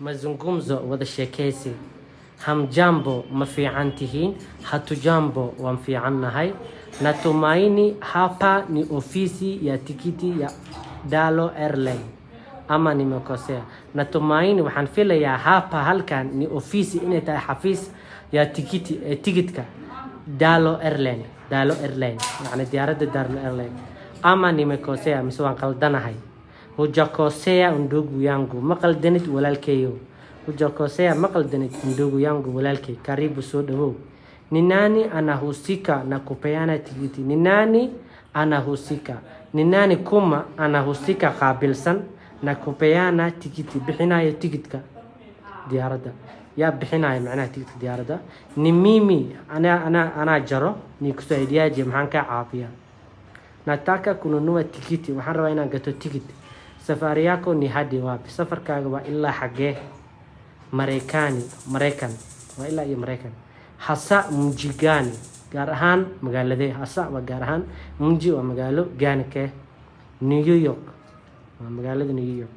mazungumzo wada sheekaysi. Hamjambo ma fiican tihiin? Hatujambo waan fiicannahay. Natumaini hapa ni ofisi ya tikiti ya Dalo Airline. Ama nimekosea. Natumaini waxaan filayaa hapa halkan ni ofisi inay tahay xafiis ya tikitka Dalo Airline. Dalo Airline. Yani diyaaradda Dalo Airline. Ama nimekosea mise waan qaldanahay. Hujakosea ndugu yangu. Ma qaldanid walaalkeeyo. Hujakosea ma qaldanid ndugu yangu walaalkey. Karibu soo dhawow. Ni nani anahusika na kupeana tikiti? Ni nani anahusika? Ni nani kuma anahusika qaabilsan na kupeana tikiti? Bixinayo tikitka diyaaradda. Yaa bixinayo macnaha tikitka diyaaradda. Ni mimi ana jaro ni kusaidiaje maxaan ka caafiya. Nataka kununua tikiti. Waxaan rabaa inaan gato tikiti. Safari yako ni hadi wapi? Safarkaaga waa ilaa xagee? Marekani. Waa ilaa iyo Mareykan. Hasa mji gani? Gaar ahaan magaaladee? Hasa waa gaar ahaan, mji waa magaalo, gani kee? New York. Waa magaalada New York.